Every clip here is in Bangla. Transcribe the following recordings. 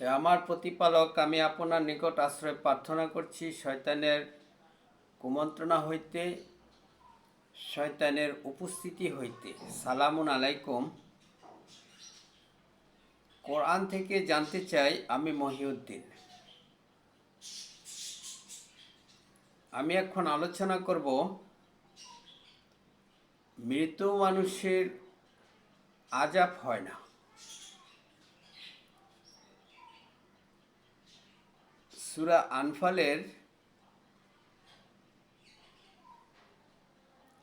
হে আমার প্রতিপালক, আমি আপনার নিকট আশ্রয় প্রার্থনা করছি শয়তানের কুমন্ত্রণা হইতে, শয়তানের উপস্থিতি হইতে। সালামুন আলাইকুম। কোরআন থেকে জানতে চাই, আমি মহিউদ্দিন। আমি এখন আলোচনা করব মৃত মানুষের আযাব হয় না। সূরা আনফালের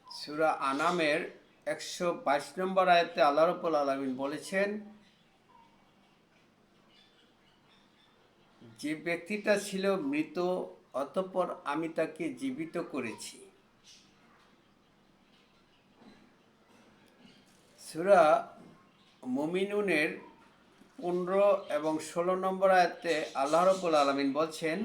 সূরা আনামের 122 নম্বর আয়াতে আল্লাহ রাব্বুল আলামিন বলেছেন, যে ব্যক্তিটা ছিল মৃত অতঃপর আমি তাকে জীবিত করেছি। সূরা মুমিনুনের 15 এবং 16 নম্বর আয়াতে আল্লাহ রাব্বুল আলামিন বলছেন,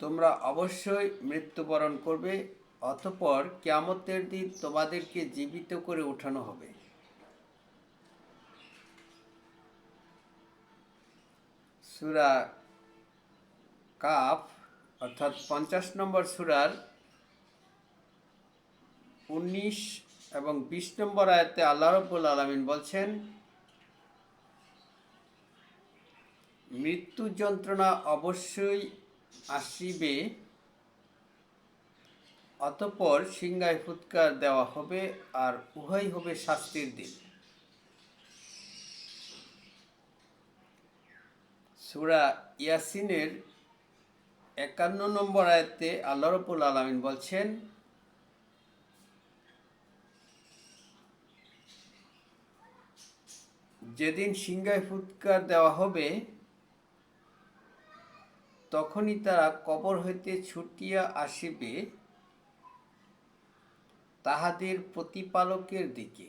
তোমরা অবশ্যই মৃত্যুবরণ করবে, অতঃপর কিয়ামতের দিন তোমাদেরকে জীবিত করে ওঠানো হবে। সূরা কাফ অর্থাৎ 50 নম্বর সূরার 19 এবং 20 নম্বর আয়াতে আল্লাহ রাব্বুল আলামিন বলছেন, মৃত্যু যন্ত্রণা অবশ্যই আসিবে, অতঃপর সিংহায় ফুৎকার দেওয়া হবে, আর উহাই হবে শাস্তির দিন। সূরা ইয়াসিনের 51 নম্বর আয়াতে আল্লাহ রাব্বুল আলামিন বলছেন, যেদিন সিংহায় ফুৎকার দেওয়া হবে, তখনই তারা কবর হইতে ছুটিয়া আসিবে তাহাদের প্রতিপালকের দিকে।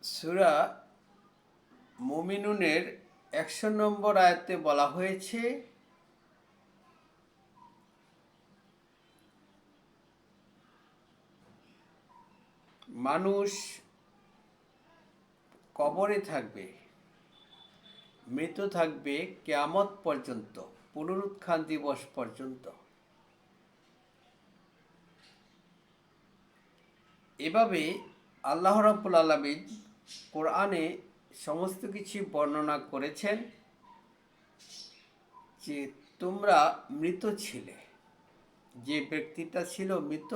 সূরা মুমিনুনের 100 নম্বর আয়াতে বলা হয়েছে, মানুষ কবরে থাকবে, মৃত থাকবে কিয়ামত পর্যন্ত, পুনরুত্থান দিবস পর্যন্ত। এভাবে আল্লাহ রাব্বুল আলামিন কোরআনে সমস্ত কিছু বর্ণনা করেছেন যে তোমরা মৃত ছিলে, যে ব্যক্তিটা ছিল মৃত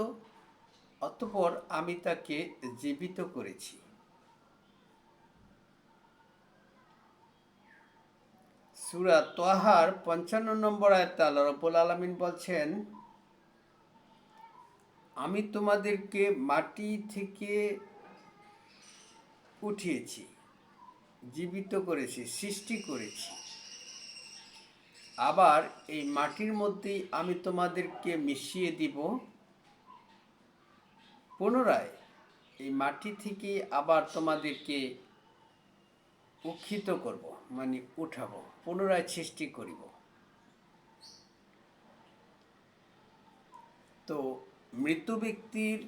অতঃপর আমি তাকে জীবিত করেছি। সূরা তাহার 55 নম্বর আয়াতে আল্লাহ রাব্বুল আলামিন বলছেন, আমি তোমাদেরকে মাটি থেকে উঠিয়েছি, জীবিত করেছি, সৃষ্টি করেছি। আবার এই মাটির মধ্যেই আমি তোমাদেরকে মিশিয়ে দিব, পুনরায় এই মাটি থেকে আবার তোমাদেরকে উত্থিত করব, মানে উঠাবো, পুনরায় সৃষ্টি করিব। তো মৃত ব্যক্তির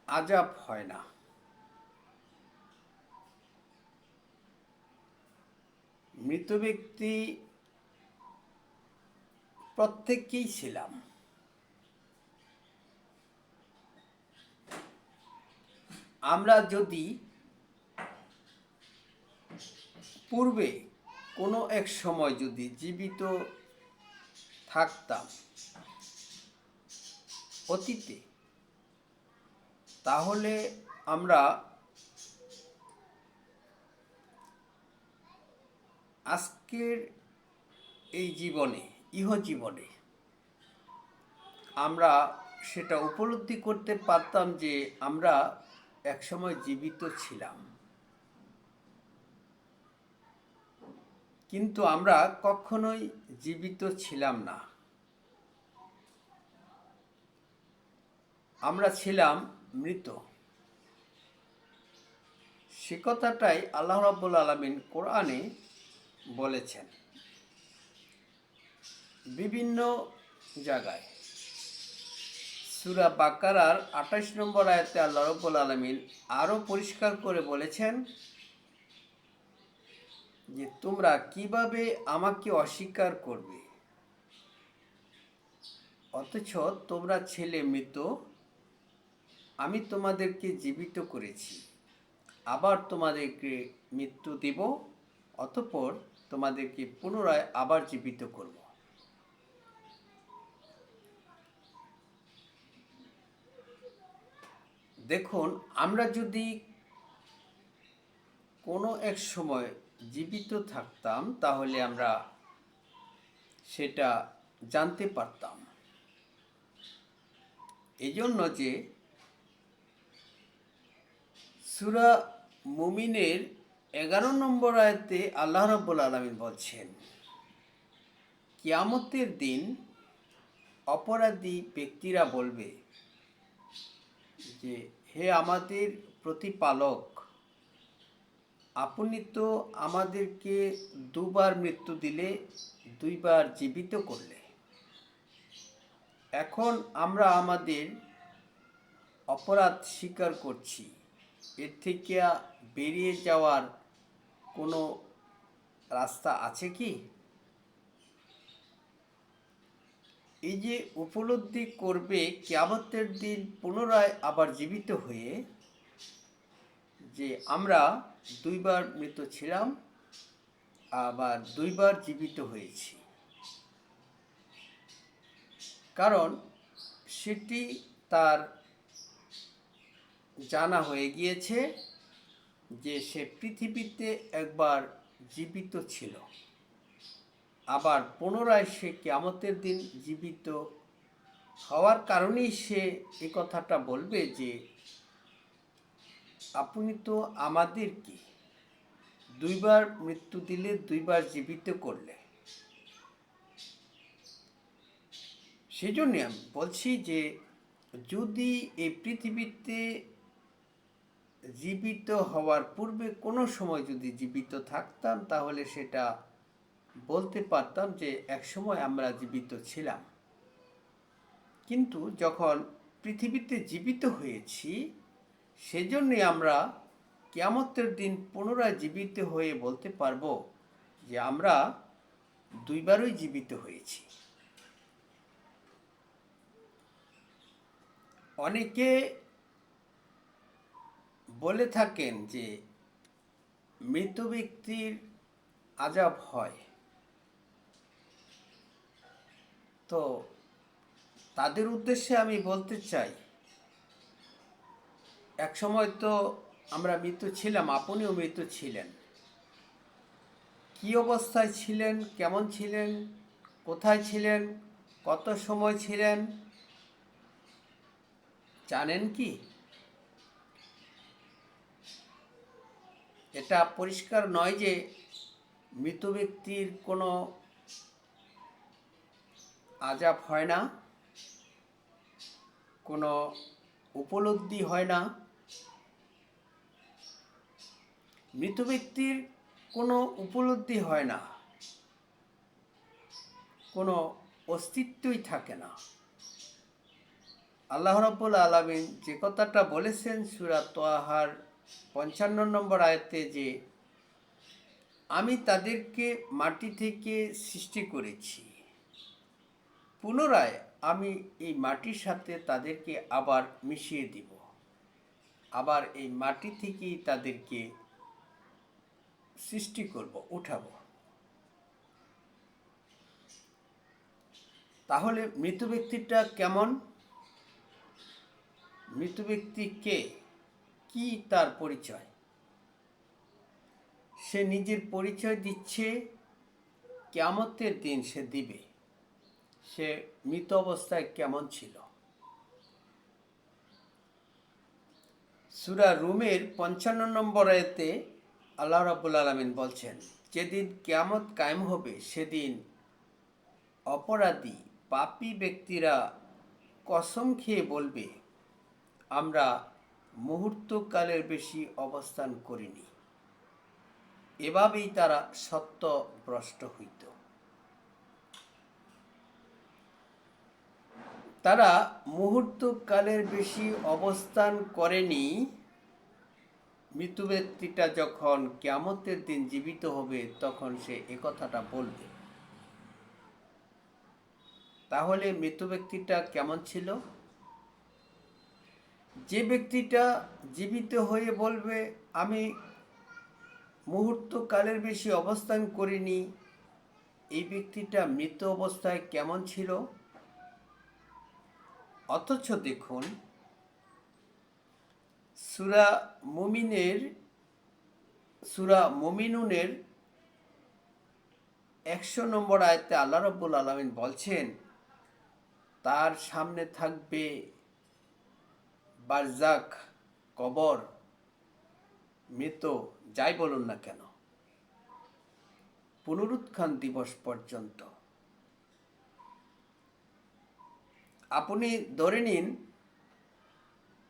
আযাব হয় না। মৃত ব্যক্তি প্রত্যেককেই ছিলাম। আমরা যদি পূর্বে কোনো এক সময় যদি জীবিত থাকতাম অতীতে, তাহলে আমরা আজকের এই জীবনে, ইহজীবনে আমরা সেটা উপলব্ধি করতে পারতাম যে আমরা একসময় জীবিত ছিলাম, কিন্তু আমরা কখনোই জীবিত ছিলাম না। আমরা ছিলাম মৃত। সে কথাটাই আল্লাহ রাব্বুল আলামিন কোরআনে বলেছেন বিভিন্ন জায়গায়। সূরা বাকারার 28 নম্বর আয়াতে আল্লাহ রাব্বুল আলামিন আরও পরিষ্কার করে বলেছেন যে তোমরা কিভাবে আমাকে অস্বীকার করবে অথচ তোমরা ছেলে মৃত, আমি তোমাদেরকে জীবিত করেছি, আবার তোমাদেরকে মৃত্যু দেব, অতঃপর তোমাদেরকে পুনরায় আবার জীবিত করব। দেখুন, আমরা যদি কোনো এক সময় জীবিত থাকতাম তাহলে আমরা সেটা জানতে পারতাম। এই জন্য যে সূরা মুমিনের 11 নম্বর আয়াতে আল্লাহ রাব্বুল আলামিন বলছেন, কিয়ামতের দিন অপরাধী ব্যক্তিরা বলবে যে হে আমাদের প্রতিপালক, আপনি তো আমাদেরকে দুবার মৃত্যু দিলে, দুইবার জীবিত করলে। এখন আমরা আমাদের অপরাধ স্বীকার করছি, এর থেকে বেরিয়ে যাওয়ার কোনো রাস্তা আছে কি? এই যে উপলব্ধি করবে কিয়ামতের দিন পুনরায় আবার জীবিত হয়ে যে আমরা দুইবার মৃত ছিলাম, আবার দুইবার জীবিত হয়েছি, কারণ সেটি তার জানা হয়ে গিয়েছে যে সে পৃথিবীতে একবার জীবিত ছিল, আবার পুনরায় সে কিয়ামতের দিন জীবিত হওয়ার কারণেই সে এই কথাটা বলবে যে আপনি তো আমাদেরকে দুইবার মৃত্যু দিলে, দুইবার জীবিত করলে। সেজন্য আমি বলছি যে যদি এই পৃথিবীতে জীবিত হওয়ার পূর্বে কোনো সময় যদি জীবিত থাকতাম তাহলে সেটা বলতে পারতাম যে একসময় আমরা জীবিত ছিলাম। কিন্তু যখন পৃথিবীতে জীবিত হয়েছি, সেজন্যে আমরা কিয়ামতের দিন পুনরায় জীবিত হয়ে বলতে পারবো যে আমরা দুইবারই জীবিত হয়েছি। অনেকে বলে থাকেন যে মৃত ব্যক্তির আযাব হয়, তো তাদের উদ্দেশ্যে আমি বলতে চাই, এক সময় তো আমরা মৃত ছিলাম, আপনিও মৃত ছিলেন। কী অবস্থায় ছিলেন, কেমন ছিলেন, কোথায় ছিলেন, কত সময় ছিলেন জানেন কি? এটা পরিষ্কার নয় যে মৃত ব্যক্তির কোনো আযাব হয় না, কোনো উপলব্ধি হয় না। মৃত ব্যক্তির কোনো উপলব্ধি হয় না, কোনো অস্তিত্বই থাকে না। আল্লাহ রাব্বুল আলামিন যে কথাটা বলেছেন সূরা তাহার 55 নম্বর আয়াতে যে আমি তাদেরকে মাটি থেকে সৃষ্টি করেছি, পুনরায় আমি এই মাটির সাথে তাদেরকে আবার মিশিয়ে দিব, আবার এই মাটি থেকেই তাদেরকে সৃষ্টি করব, উঠাবো। তাহলে মৃত ব্যক্তিটা কেমন? মৃত ব্যক্তি কে? কি তার পরিচয়? সে নিজের পরিচয় দিচ্ছে, কিয়ামতের দিন সে দিবে সে মৃত অবস্থায় কেমন ছিল। সূরা রুমের 55 নম্বর আয়াতে আল্লাহ রাব্বুল আলামিন বলছেন, যেদিন কিয়ামত কায়েম হবে সেদিন অপরাধী পাপী ব্যক্তিরা কসম খেয়ে বলবে, আমরা মুহূর্তকালের বেশি অবস্থান করিনি। এভাবেই তারা সত্যভ্রষ্ট হইত। তারা মুহূর্তকালের বেশি অবস্থান করেনি। মৃত ব্যক্তিটা যখন কিয়ামতের দিন জীবিত হবে তখন সে একথাটা বলবে। তাহলে মৃত ব্যক্তিটা কেমন ছিল? যে ব্যক্তিটা জীবিত হয়ে বলবে আমি মুহূর্তকালের বেশি অবস্থান করিনি, এই ব্যক্তিটা মৃত অবস্থায় কেমন ছিল? অথচ দেখুন সূরা মুমিনুনের 100 নম্বর আয়াতে আল্লাহ রাব্বুল আলামিন বলছেন তার সামনে থাকবে বারজাক, কবর, মৃত, যাই বলুন না কেন, পুনরুত্থান দিবস পর্যন্ত। আপনি ধরে নিন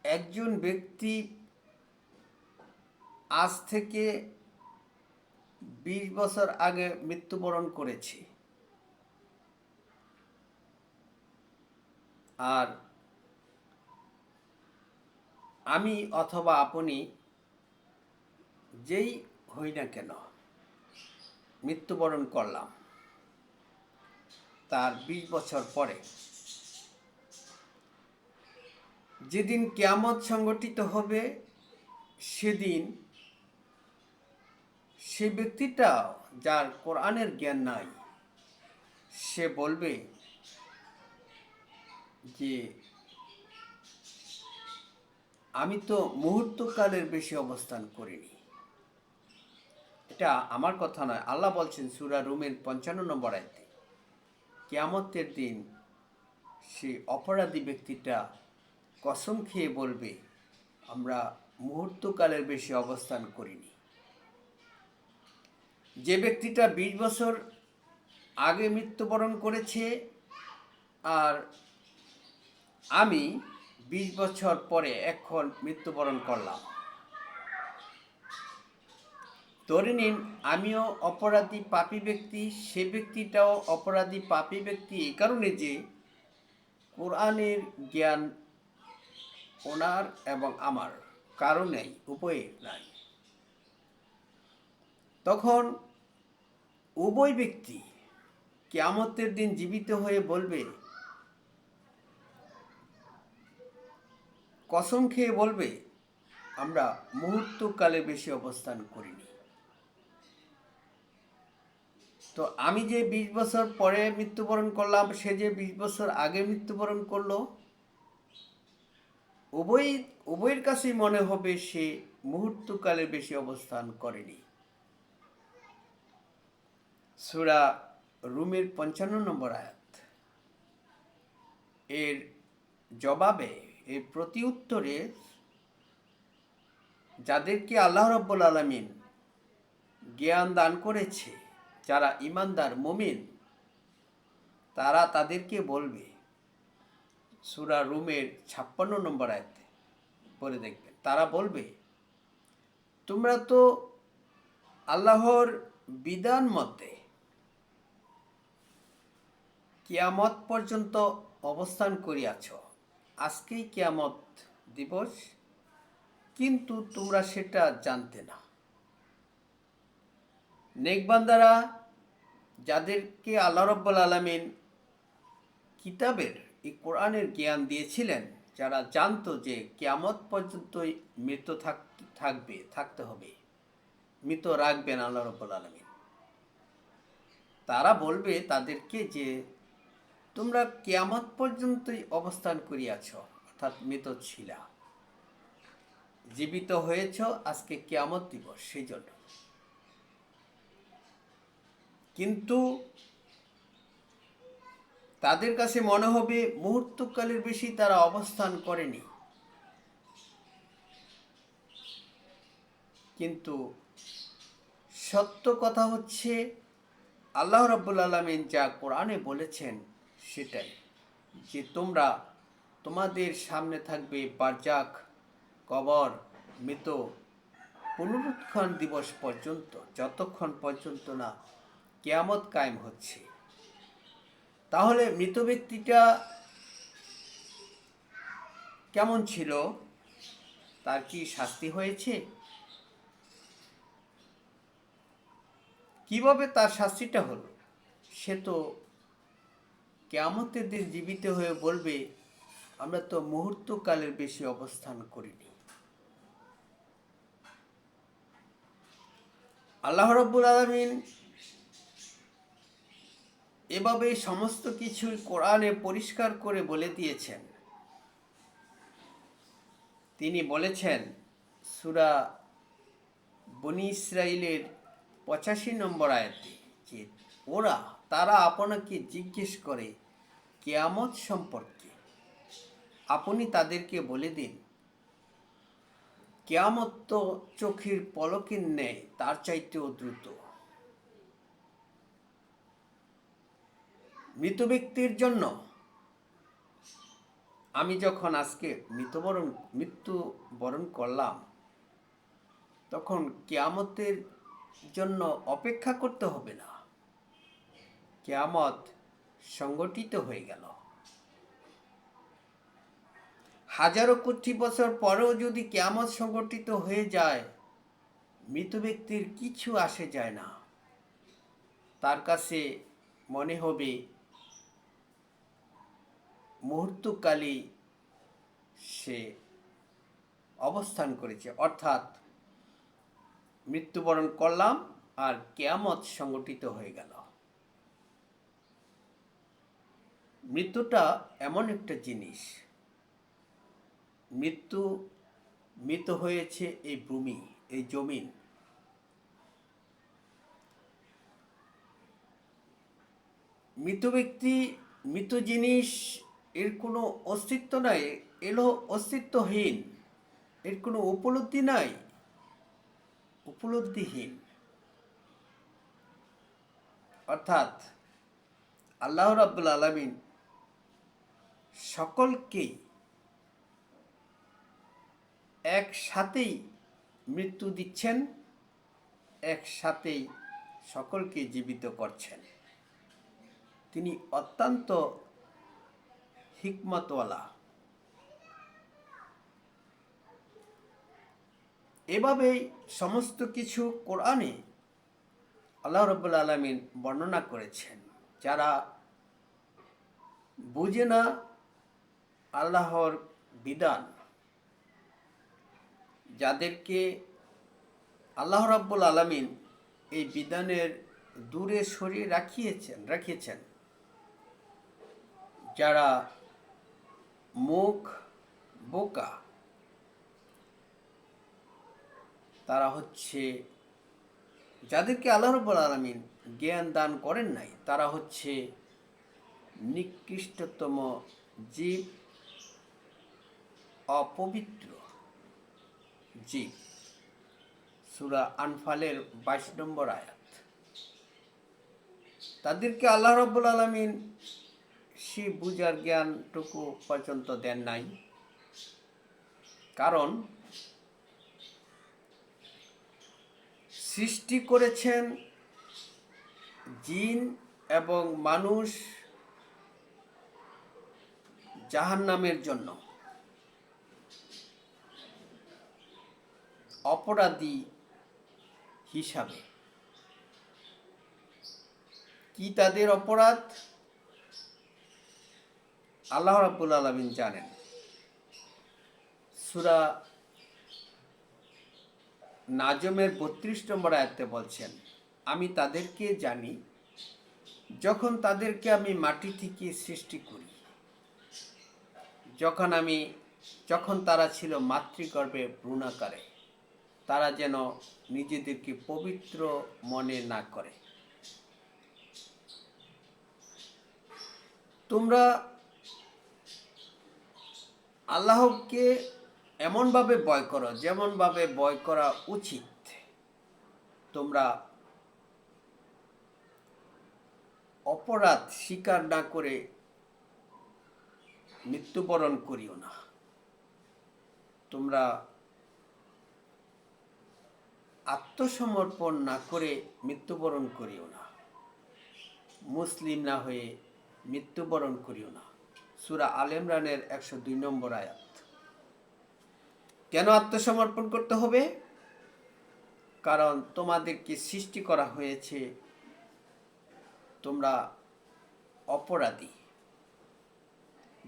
একজন ব্যক্তি আজ থেকে 20 বছর আগে মৃত্যুবরণ করেছে, আর আমি অথবা আপনি যেই হই না কেন মৃত্যুবরণ করলাম তার 20 বছর পরে। যেদিন কিয়ামত সংগঠিত হবে সেদিন সে ব্যক্তিটা যার কোরআনের জ্ঞান নাই সে বলবে যে আমি তো মুহূর্তকালের বেশি অবস্থান করিনি। এটা আমার কথা নয়, আল্লাহ বলছেন সূরা রুমের 55 নম্বর আয়াতে, কিয়ামতের দিন সে অপরাধী ব্যক্তিটা কসম খেয়ে বলবে আমরা মুহূর্তকালের বেশি অবস্থান করিনি। যে ব্যক্তিটা 20 বছর আগে মৃত্যুবরণ করেছে আর আমি 20 বছর পরে এখন মৃত্যুবরণ করলাম, ধরে নিন আমিও অপরাধী পাপী ব্যক্তি, সে ব্যক্তিটাও অপরাধী পাপী ব্যক্তি, এই কারণে যে কোরআনের জ্ঞান ওনার এবং আমার কারো নেই, উভয়ের নাই। তখন উভয় ব্যক্তি কিয়ামতের দিন জীবিত হয়ে বলবে, কসম খেয়ে বলবে আমরা মুহূর্তকালে বেশি অবস্থান করিনি। তো আমি যে 20 বছর পরে মৃত্যুবরণ করলাম, সে যে 20 বছর আগে মৃত্যুবরণ করলো, উভয়ের কাছেই মনে হবে সে মুহূর্তকালে বেশি অবস্থান করেনি। সূরা রুমের 55 নম্বর আয়াত। এর জবাবে, এর প্রতি উত্তরে যাদেরকে আল্লাহ রাব্বুল আলামিন জ্ঞান দান করেছে, যারা ঈমানদার মুমিন, তারা তাদেরকে বলবে, সূরা রুমের 56 নম্বর আয়াতে পড়ে দেখবেন, তারা বলবে তোমরা তো আল্লাহর বিধান মতে কিয়ামত পর্যন্ত অবস্থান করিয়াছ, আজকেই কিয়ামত দিবস, কিন্তু তোমরা সেটা জানতে না। নেকবান্দারা যাদেরকে আল্লাহ রাব্বুল আলামিন কিতাবের এই কোরআনের জ্ঞান দিয়েছিলেন, যারা জানতো যে কিয়ামত পর্যন্তই মৃত থাকতে হবে, মৃত রাখবেন আল্লাহ রাব্বুল আলামিন, তারা বলবে তাদেরকে যে তোমরা কিয়ামত পর্যন্তই অবস্থান করিয়াছ, অর্থাৎ মৃত ছিলা, জীবিত হয়েছ আজকে কিয়ামত দিবস সেই জন্য। কিন্তু তাদের কাছে মনে হবে মুহূর্তকালের বেশি তারা অবস্থান করেনি। কিন্তু সত্য কথা হচ্ছে আল্লাহ রাব্বুল আলামিন যা কোরআনে বলেছেন সেটাই, যে তোমাদের সামনে থাকবে বারজাক, কবর, মৃত, পুনরুত্থান দিবস পর্যন্ত, যতক্ষণ পর্যন্ত না কিয়ামত কায়েম হচ্ছে। তাহলে মৃত ব্যক্তিটা কেমন ছিল, তার কি শাস্তি হয়েছে, কিভাবে তার শাস্তিটা হলো, সে তো কিয়ামতের দিন জীবিত হয়ে বলবে, আমরা তো মুহূর্তকালের বেশি অবস্থান করিনি। আল্লাহ রাব্বুল আলামিন এভাবে সমস্ত কিছু কোরআনে পরিষ্কার করে বলে দিয়েছেন। তিনি বলেছেন সূরা বনী ইসরাইলের 85 নম্বর আয়াতে যে তারা আপনাকে জিজ্ঞেস করে কিয়ামত সম্পর্কে, আপনি তাদেরকে বলে দিন, কিয়ামত তো চোখের পলকের ন্যায়, তার চাইতেও দ্রুত। মৃত ব্যক্তির জন্য আমি যখন আজকে মৃত্যুবরণ করলাম, তখন কিয়ামতের জন্য অপেক্ষা করতে হবে না, কিয়ামত সংগঠিত হয়ে গেল। হাজারো কোটি বছর পরেও যদি কিয়ামত সংগঠিত হয়ে যায়, মৃত ব্যক্তির কিছু আসে যায় না। তার কাছে মনে হবে মুহূর্তকালে সে অবস্থান করেছে, অর্থাৎ মৃত্যুবরণ করলাম আর কিয়ামত সংগঠিত হয়ে গেল। মৃত্যুটা এমন একটা জিনিস, মৃত হয়েছে এই ভূমি, এই জমিন। মৃত ব্যক্তি, মৃত জিনিস, এর কোনো অস্তিত্ব নাই, এলো অস্তিত্বহীন, এর কোনো উপলব্ধি নাই, উপলব্ধিহীন। অর্থাৎ আল্লাহ রাব্বুল আলামিন সকলকেই একসাথেই মৃত্যু দিচ্ছেন, একসাথেই সকলকে জীবিত করছেন। তিনি অত্যন্ত হিকমতওয়ালা। এভাবেই সমস্ত কিছু কোরআনে আল্লাহ রাব্বুল আলামিন বর্ণনা করেছেন। যারা বুঝে না আল্লাহর বিধান, যাদেরকে আল্লাহ রাব্বুল আলামিন এই বিধানের দূরে সরিয়ে রাখিয়েছেন, যারা মুখ বোকা, তারা হচ্ছে, যাদেরকে আল্লাহ রাব্বুল আলামিন জ্ঞান দান করেন নাই, তারা হচ্ছে নিকৃষ্টতম জীব, অপবিত্র জীব। সূরা আনফালের 22 নম্বর আয়াত। তাদেরকে আল্লাহ রাব্বুল আলামিন সে বুঝার জ্ঞানটুকু পর্যন্ত দেন নাই, কারণ সৃষ্টি করেছেন জিন এবং মানুষ জাহান্নামের জন্য, অপরাধী হিসাবে। কি তাদের অপরাধ আল্লাহ রাব্বুল আলামিন জানেন। সূরা নাজমের 32 নম্বর আয়াতে বলছেন, আমি তাদেরকে জানি যখন তাদেরকে আমি মাটি থেকে সৃষ্টি করি, যখন তারা ছিল মাতৃগর্ভে ভ্রূণাকারে, তারা যেন নিজেদেরকে পবিত্র মনে না করে। তোমরা আল্লাহকে এমনভাবে ভয় করো যেমনভাবে ভয় করা উচিত। তোমরা অপরাধ স্বীকার না করে মৃত্যুবরণ করিও না। তোমরা আত্মসমর্পণ না করে মৃত্যুবরণ করিও না। মুসলিম না হয়ে মৃত্যুবরণ করিও না। সূরা আল ইমরানের 102 নম্বর আয়াত। কেন আত্মসমর্পণ করতে হবে? কারণ তোমাদেরকে সৃষ্টি করা হয়েছে, তোমরা অপরাধী,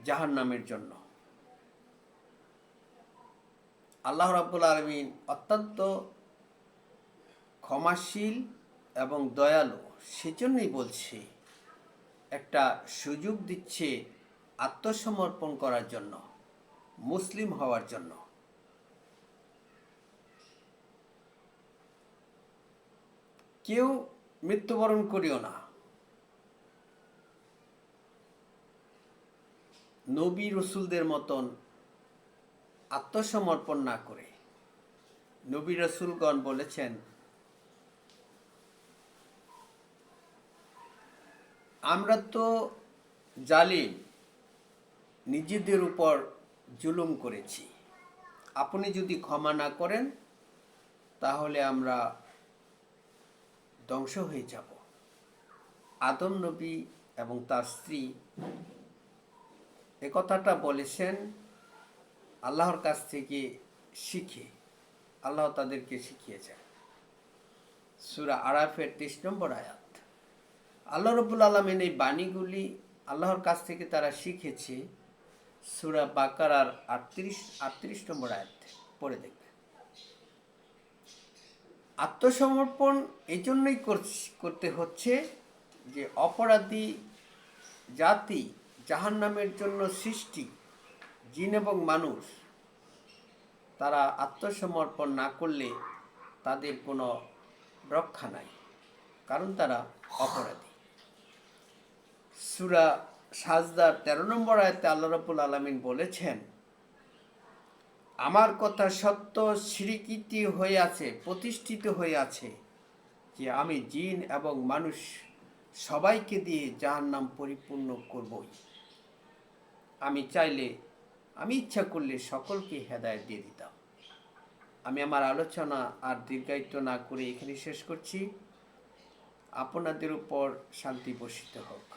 জাহান্নামের জন্য। আল্লাহ রাব্বুল আলামিন অত্যন্ত ক্ষমাশীল এবং দয়ালু, সেজন্যই বলছে, একটা সুযোগ দিচ্ছে আত্মসমর্পণ করার জন্য, মুসলিম হওয়ার জন্য। কেউ মৃত্যুবরণ করিও না নবী রসুলদের মতন আত্মসমর্পণ না করে। নবী রসুলগণ বলেছেন, আমরা তো জালিম, নিজেদের উপর জুলুম করেছি, আপনি যদি ক্ষমা না করেন তাহলে আমরা ধ্বংস হয়ে যাব। আদম নবী এবং তার স্ত্রী এ কথাটা বলেছেন আল্লাহর কাছ থেকে শিখে। আল্লাহ তাদেরকে শিখিয়েছেন। সূরা আরাফের ৩০ নম্বর আয়াত। আল্লাহ রাব্বুল আলামিন এই বাণীগুলি আল্লাহর কাছ থেকে তারা শিখেছে। সূরা বাকারার ৩৮ নম্বর আয়াত পড়ে দেখবে। আত্মসমর্পণ এই জন্যই করতে হচ্ছে যে অপরাধী জাতি, জাহান্নামের জন্য সৃষ্টি, জিন এবং মানুষ, তারা আত্মসমর্পণ না করলে তাদের কোনো রক্ষা নাই, কারণ তারা অপরাধী। সূরা সাজদার ১৩ নম্বর আয়াতে আল্লাহ রাব্বুল আলামিন বলেছেন, আমার কথা সত্য স্বীকৃত হয়ে আছে, প্রতিষ্ঠিত হয়ে আছে যে আমি জিন এবং মানুষ সবাইকে দিয়ে জাহান্নাম পরিপূর্ণ করবই। আমি ইচ্ছা করলে সকলকে হেদায়েত দিয়ে দিতাম। আমি আমার আলোচনা আর দীর্ঘায়িত না করে এখানে শেষ করছি। আপনাদের উপর শান্তি বর্ষিত হোক।